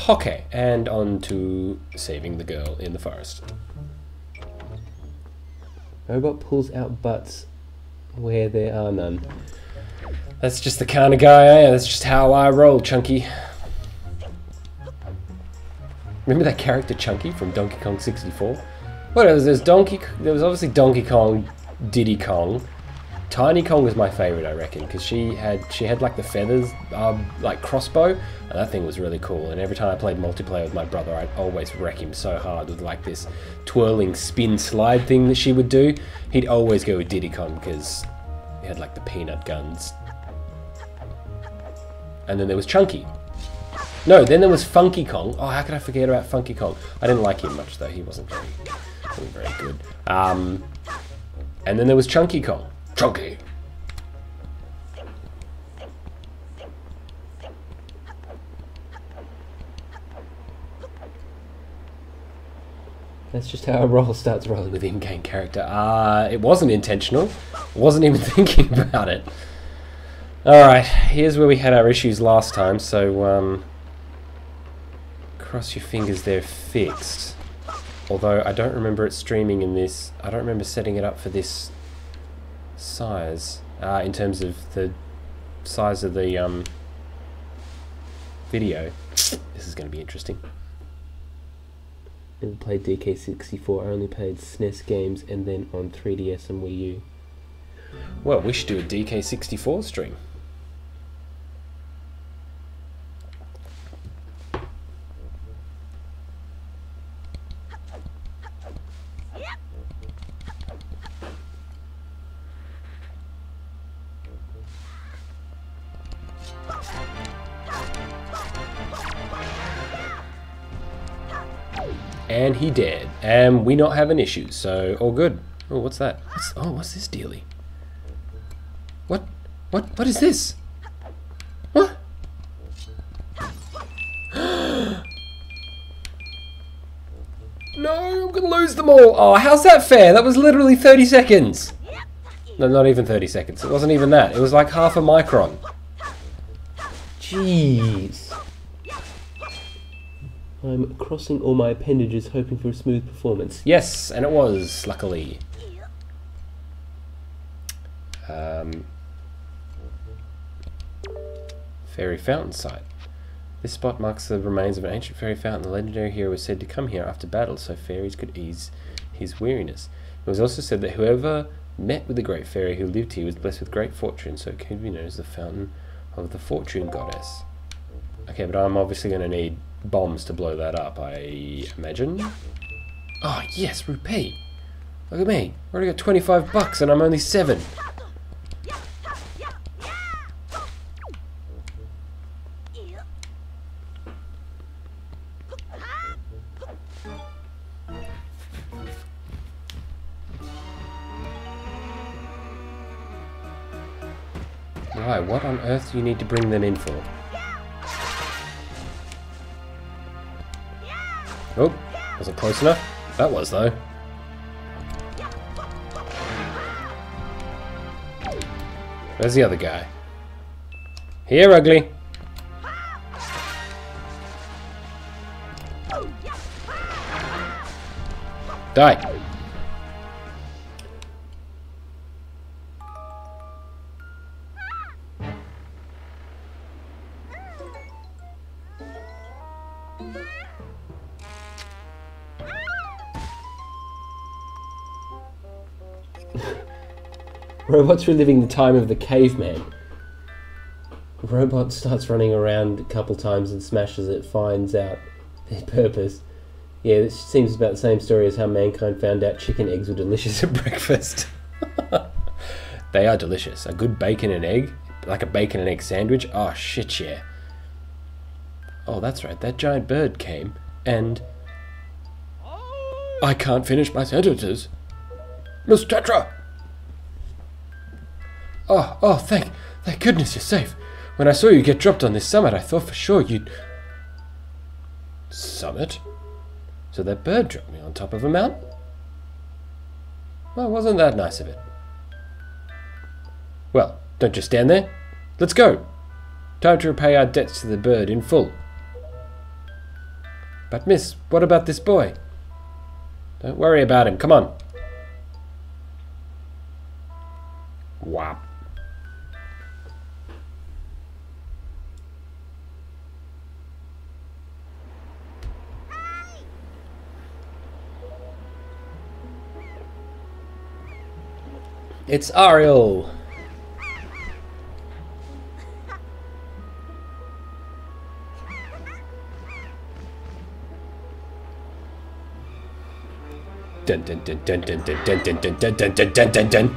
Okay, and on to saving the girl in the forest. Robot pulls out butts where there are none. That's just the kind of guy I am. That's just how I roll, Chunky. Remember that character Chunky from Donkey Kong 64? What else? There was obviously Donkey Kong, Diddy Kong. Tiny Kong was my favorite, I reckon, because she had like the feathers, like crossbow, and that thing was really cool. And every time I played multiplayer with my brother, I'd always wreck him so hard with like this twirling spin slide thing that she would do. He'd always go with Diddy Kong because he had like the peanut guns. And then there was Chunky. No, then there was Funky Kong. Oh, how could I forget about Funky Kong? I didn't like him much though. He wasn't very good. And then there was Chunky Kong. Chunky. That's just how a roll starts rolling With in-game character. It wasn't intentional. Wasn't even thinking about it. Alright, here's where we had our issues last time, so cross your fingers they're fixed. Although I don't remember it streaming in this. I don't remember setting it up for this size in terms of the size of the video. This is going to be interesting. Never played DK64. I only played SNES games and then on 3DS and Wii U. Well, we should do a DK64 stream. And he did, and we not having issues, so all good. Oh, what's that? What's this dealie? What is this? What? No, I'm gonna lose them all. Oh, how's that fair? That was literally 30 seconds. No, not even 30 seconds. It wasn't even that. It was like half a micron. Jeez. I'm crossing all my appendages hoping for a smooth performance. Yes, and it was, luckily. Fairy fountain site. This spot marks the remains of an ancient fairy fountain. The legendary hero was said to come here after battle so fairies could ease his weariness. It was also said that whoever met with the great fairy who lived here was blessed with great fortune, so it came to be known as the fountain of the fortune goddess. Okay, but I'm obviously going to need bombs to blow that up, I imagine. Oh yes, rupee. Look at me. I already got 25 bucks and I'm only 7. Right, what on earth do you need to bring them in for? Oh, wasn't close enough. That was, though. Where's the other guy? Here, ugly. Die. Robot's reliving the time of the caveman. Robot starts running around a couple times and smashes it, finds out their purpose. Yeah, this seems about the same story as how mankind found out chicken eggs were delicious at breakfast. They are delicious. A good bacon and egg, like a bacon and egg sandwich. Oh, shit, yeah. Oh, that's right. That giant bird came and... I can't finish my sentences. Miss Tetra! Oh, thank goodness you're safe. When I saw you get dropped on this summit, I thought for sure you'd... Summit? So that bird dropped me on top of a mountain? Well, wasn't that nice of it? Well, don't just stand there. Let's go. Time to repay our debts to the bird in full. But miss, what about this boy? Don't worry about him, come on. Wow. It's Ariel. Dun dun dun dun dun dun dun dun dun dun dun dun dun dun dun.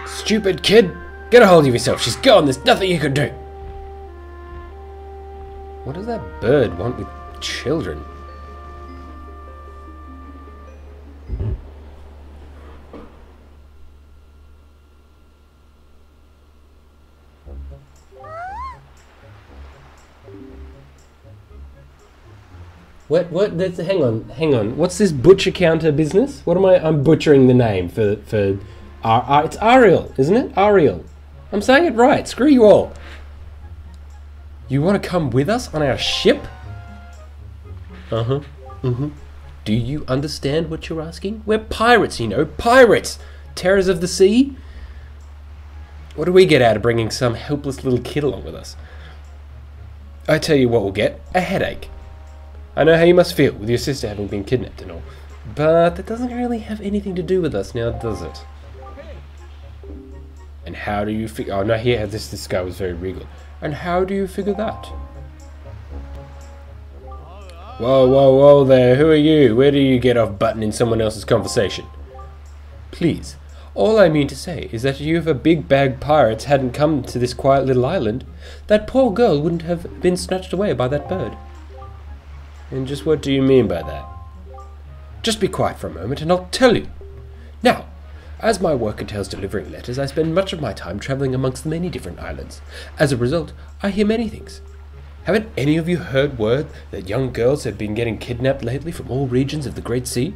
Stupid kid! Get a hold of yourself, she's gone, there's nothing you can do! What does that bird want with children? What? That's, hang on. What's this butcher counter business? What am I? I'm butchering the name for it's Ariel, isn't it? Ariel. I'm saying it right. Screw you all. You want to come with us on our ship? Uh-huh. Mm-hmm. Do you understand what you're asking? We're pirates, you know. Pirates! Terrors of the sea? What do we get out of bringing some helpless little kid along with us? I tell you what we'll get. A headache. I know how you must feel with your sister having been kidnapped and all. But that doesn't really have anything to do with us now, does it? And how do you figure... Oh, no, here, this guy was very regal. And how do you figure that? Whoa there, who are you? Where do you get off buttoning someone else's conversation? Please, all I mean to say is that if a big bag pirates hadn't come to this quiet little island, that poor girl wouldn't have been snatched away by that bird. And just what do you mean by that? Just be quiet for a moment and I'll tell you. Now, as my work entails delivering letters, I spend much of my time travelling amongst the many different islands. As a result, I hear many things. Haven't any of you heard word that young girls have been getting kidnapped lately from all regions of the Great Sea?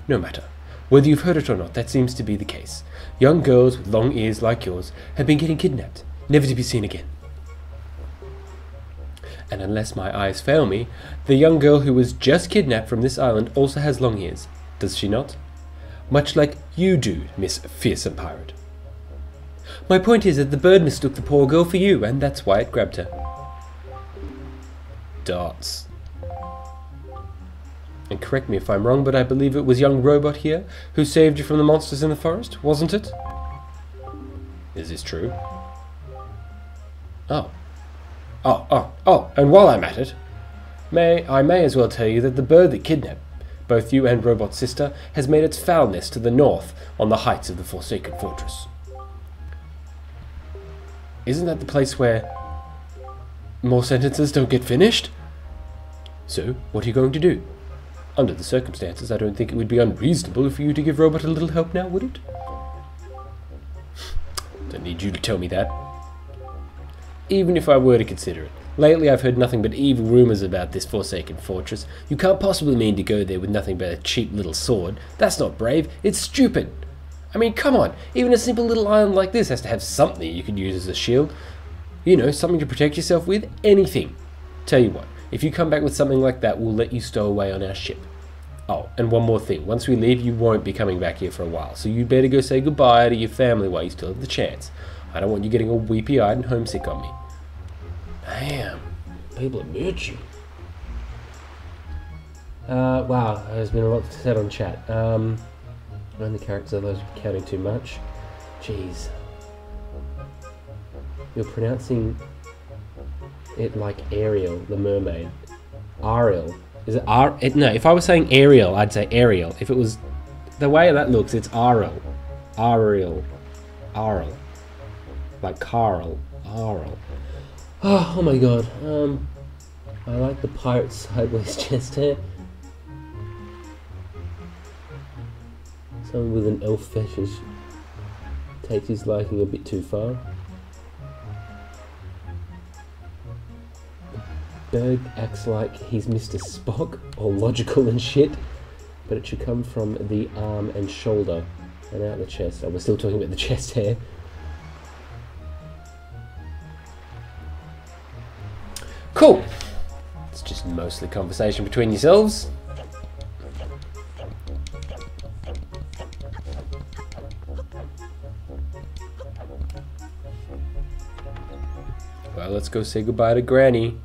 No matter. Whether you've heard it or not, that seems to be the case. Young girls with long ears like yours have been getting kidnapped, never to be seen again. And unless my eyes fail me, the young girl who was just kidnapped from this island also has long ears, does she not? Much like you do, Miss Fearsome Pirate. My point is that the bird mistook the poor girl for you, and that's why it grabbed her. Darts. And correct me if I'm wrong, but I believe it was young Robot here who saved you from the monsters in the forest, wasn't it? Is this true? Oh, and while I'm at it, I may as well tell you that the bird that kidnapped both you and Robot's sister has made its foul nest to the north on the heights of the Forsaken Fortress. Isn't that the place where more sentences don't get finished? So, what are you going to do? Under the circumstances, I don't think it would be unreasonable for you to give Robot a little help now, would it? Don't need you to tell me that. Even if I were to consider it. Lately I've heard nothing but evil rumours about this Forsaken Fortress. You can't possibly mean to go there with nothing but a cheap little sword. That's not brave, it's stupid. I mean, come on, even a simple little island like this has to have something you can use as a shield. You know, something to protect yourself with, anything. Tell you what, if you come back with something like that, we'll let you stow away on our ship. Oh, and one more thing, once we leave you won't be coming back here for a while, so you'd better go say goodbye to your family while you still have the chance. I don't want you getting all weepy-eyed and homesick on me. Damn, people are bitchy. Wow, there's been a lot said on chat. Only characters are those counting too much. Jeez. You're pronouncing it like Ariel, the mermaid. Ariel. Is it no, if I was saying Ariel, I'd say Ariel. If it was the way that looks, it's Ariel. Ariel. Ariel. Like Carl. Ariel. Oh my god. I like the pirate sideways chest hair. Someone with an elf fetish. takes his liking a bit too far. Berg acts like he's Mr. Spock, all logical and shit, but it should come from the arm and shoulder and out the chest. Oh, we're still talking about the chest hair. Cool. It's just mostly conversation between yourselves. Well, let's go say goodbye to Granny.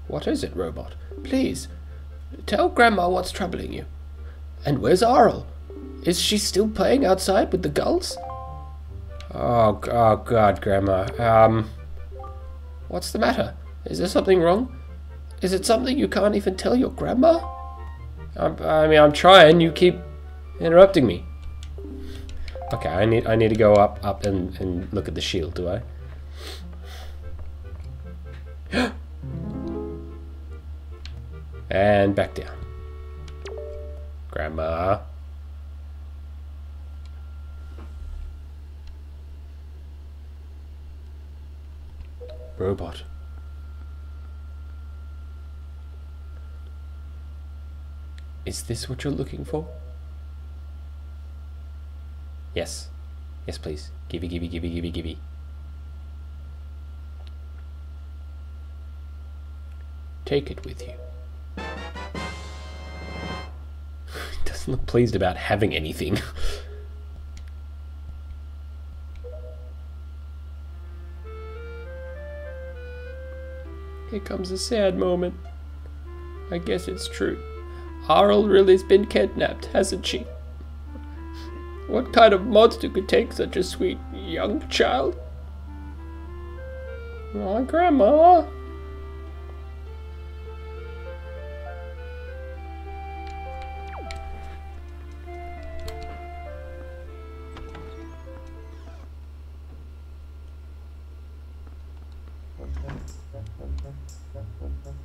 What is it, Robot? Please, tell Grandma what's troubling you. And where's Arl? Is she still playing outside with the gulls? Oh God, Grandma. What's the matter? Is there something wrong? Is it something you can't even tell your grandma? I'm trying. You keep interrupting me. Okay, I need to go up and look at the shield, do I? And back down. Grandma. Robot. Is this what you're looking for? Yes. Yes, please. Gibby. Take it with you. Doesn't look pleased about having anything. Here comes a sad moment. I guess it's true. Arl really's been kidnapped, hasn't she? What kind of monster could take such a sweet young child? Oh, Grandma.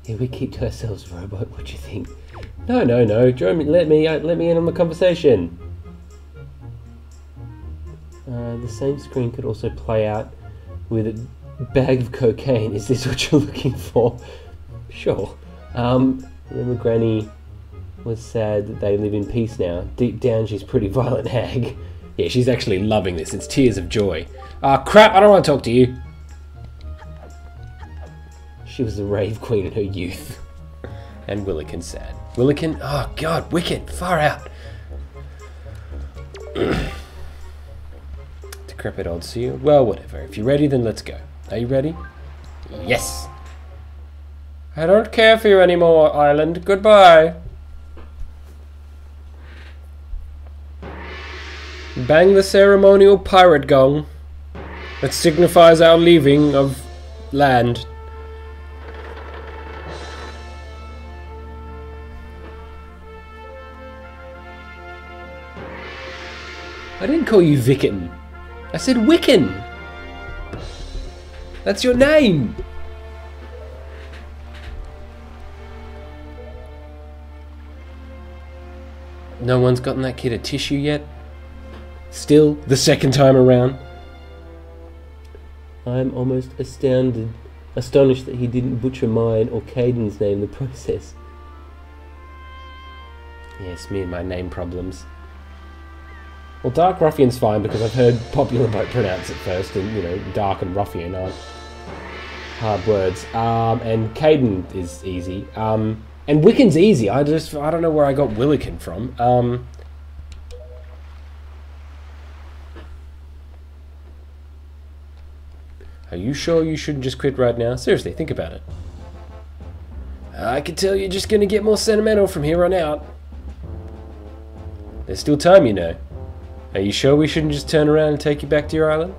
Yeah, we keep to ourselves, Robot. What do you think? No. Join me. Let me in on the conversation. The same screen could also play out with a bag of cocaine. Is this what you're looking for? Sure. Remember Granny was sad that they live in peace now. Deep down, she's a pretty violent hag. Yeah, she's actually loving this. It's tears of joy. Ah, crap! I don't want to talk to you. She was a rave queen in her youth. And Willikin sad. Willikin? Oh God, wicked, far out. Decrepit old seal. Well, whatever. If you're ready, then let's go. Are you ready? Yes. I don't care for you anymore, Island. Goodbye. Bang the ceremonial pirate gong that signifies our leaving of land. I didn't call you Vicken. I said Wiccan. That's your name. No one's gotten that kid a tissue yet? Still, the second time around? I'm almost astonished that he didn't butcher mine or Caden's name in the process. Yes, me and my name problems. Well, Dark Ruffian's fine because I've heard Popular Boat pronounce it first, and you know, Dark and Ruffian aren't hard words. And Caden is easy. And Wiccan's easy. I don't know where I got Willikin from. Are you sure you shouldn't just quit right now? Seriously, think about it. I can tell you're just gonna get more sentimental from here on out. There's still time, you know. Are you sure we shouldn't just turn around and take you back to your island?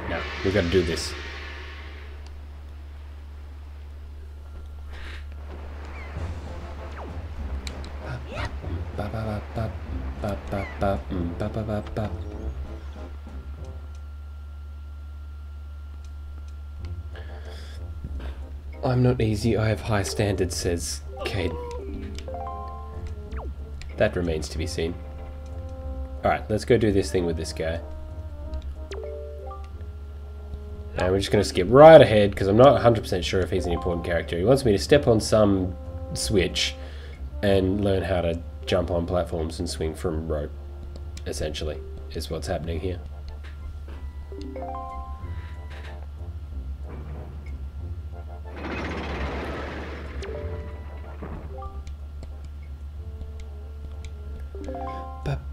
No, we gotta do this. I'm not easy, I have high standards, says Cade. That remains to be seen. Alright, let's go do this thing with this guy. And we're just going to skip right ahead, because I'm not 100% sure if he's an important character. He wants me to step on some switch and learn how to jump on platforms and swing from rope, essentially, is what's happening here.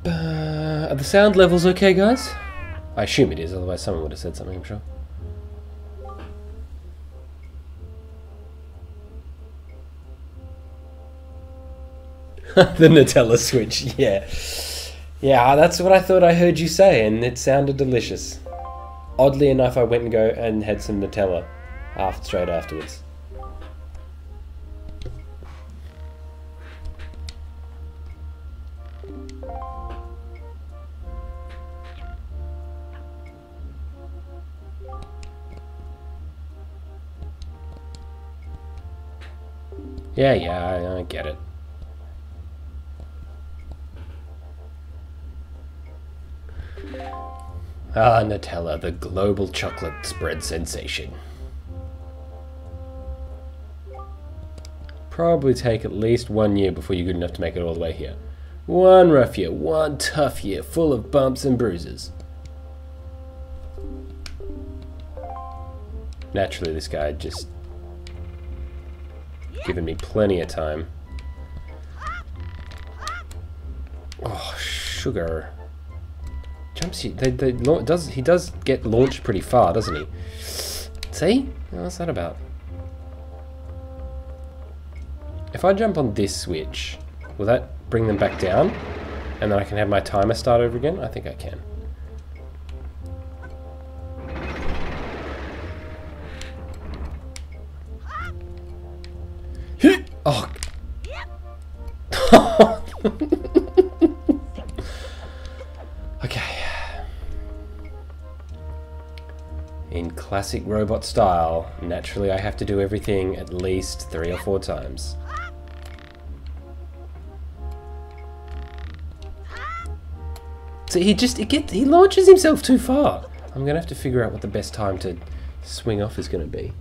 Are the sound levels okay, guys? I assume it is, otherwise someone would have said something, I'm sure. The Nutella switch, yeah. Yeah, that's what I thought I heard you say, and it sounded delicious. Oddly enough, I went and had some Nutella straight afterwards. Yeah, I get it. Ah, Nutella, the global chocolate spread sensation. Probably take at least 1 year before you're good enough to make it all the way here. One rough year, one tough year, full of bumps and bruises. Naturally, this guy just given me plenty of time. Oh, sugar. Jumps you. He does get launched pretty far, doesn't he? See? What's that about? If I jump on this switch, will that bring them back down? And then I can have my timer start over again? I think I can. Oh. Okay. In classic robot style, naturally I have to do everything at least 3 or 4 times. So he launches himself too far. I'm gonna have to figure out what the best time to swing off is gonna be.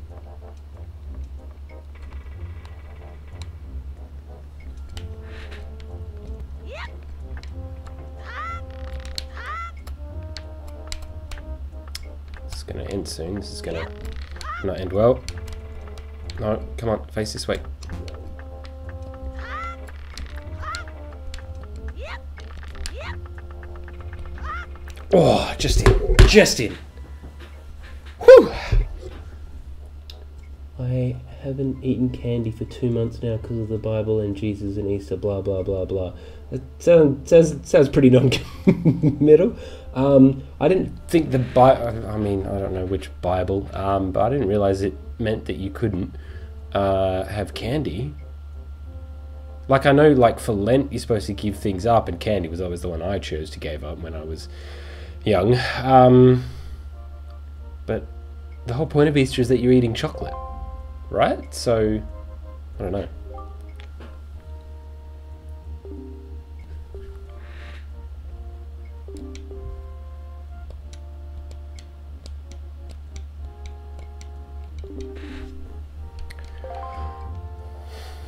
Gonna end soon. This is gonna not end well. No, come on, face this way. Oh, just in. Whew. I haven't eaten candy for 2 months now because of the Bible and Jesus and Easter, blah blah blah blah. It sounds pretty non-committal. I didn't think the Bible, I mean, I don't know which Bible, but I didn't realize it meant that you couldn't have candy. Like, I know, like, for Lent, you're supposed to give things up, and candy was always the one I chose to give up when I was young. But the whole point of Easter is that you're eating chocolate, right? So, I don't know.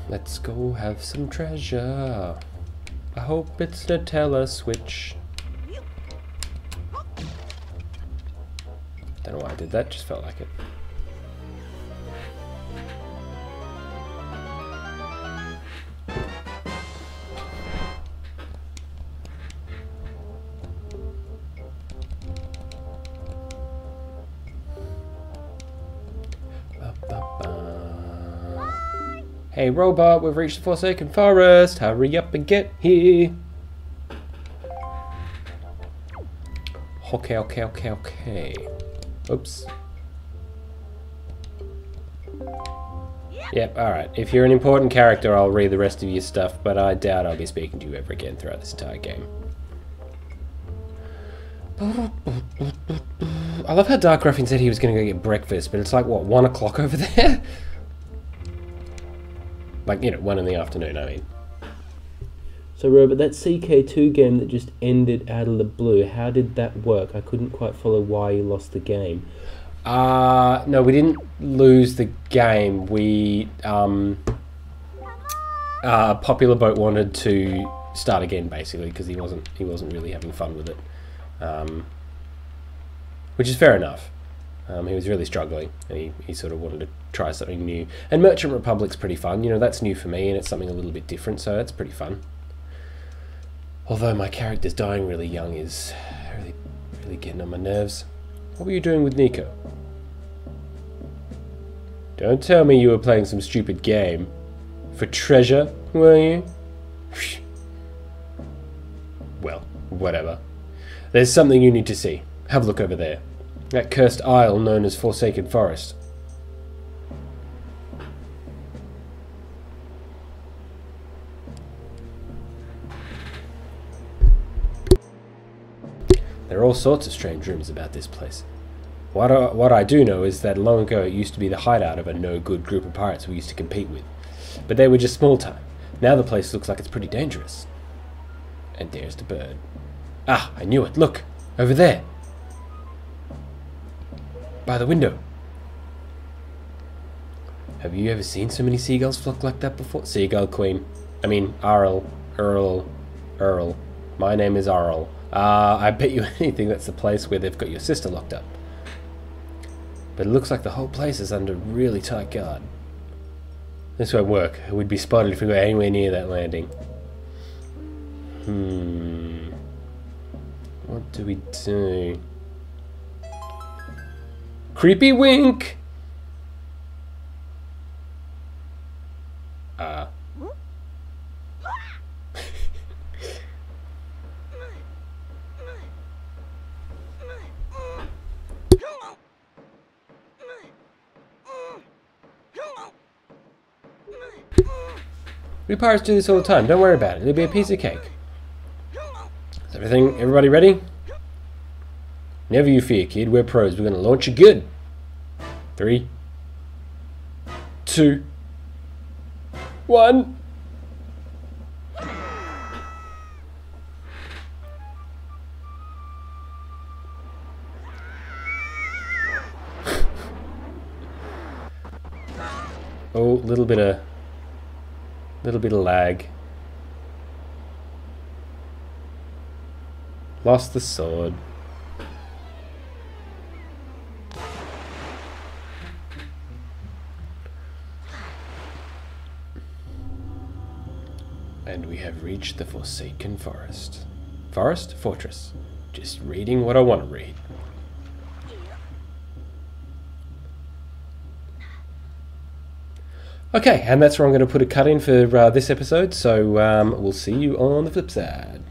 Let's go have some treasure. I hope it's Nutella switch. Don't know why I did that, just felt like it. Hey robot, we've reached the Forsaken Forest. Hurry up and get here. Okay. Oops. Yep, alright. If you're an important character, I'll read the rest of your stuff, but I doubt I'll be speaking to you ever again throughout this entire game. I love how Dark Ruffin said he was going to go get breakfast, but it's like, what, 1 o'clock over there? Like, 1 in the afternoon, I mean. So, Robert, that CK2 game that just ended out of the blue, how did that work? I couldn't quite follow why you lost the game. No, we didn't lose the game. We, Popular Boat wanted to start again, basically, because he wasn't really having fun with it. Which is fair enough. He was really struggling, and he sort of wanted to try something new. And Merchant Republic's pretty fun. That's new for me, and it's something a little bit different, so it's pretty fun. Although my character's dying really young is really, really getting on my nerves. What were you doing with Nico? Don't tell me you were playing some stupid game. For treasure, were you? Well, whatever. There's something you need to see. Have a look over there. That cursed isle known as Forsaken Forest. There are all sorts of strange rumors about this place. What I do know is that long ago it used to be the hideout of a no-good group of pirates we used to compete with. But they were just small time. Now the place looks like it's pretty dangerous. And there's the bird. Ah, I knew it. Look, over there. By the window. Have you ever seen so many seagulls flock like that before? Seagull Queen. I mean, Earl. My name is Earl. I bet you anything that's the place where they've got your sister locked up. But it looks like the whole place is under really tight guard. This won't work. We'd be spotted if we got anywhere near that landing. What do we do? Creepy wink! We pirates do this all the time. Don't worry about it. It'll be a piece of cake. Is everybody ready? Never you fear, kid. We're pros. We're going to launch you good. 3, 2, 1. Oh, little bit of lag. Lost the sword. And we have reached the Forsaken Forest. Forest? Fortress. Just reading what I want to read. Okay, and that's where I'm going to put a cut in for this episode, so we'll see you on the flip side.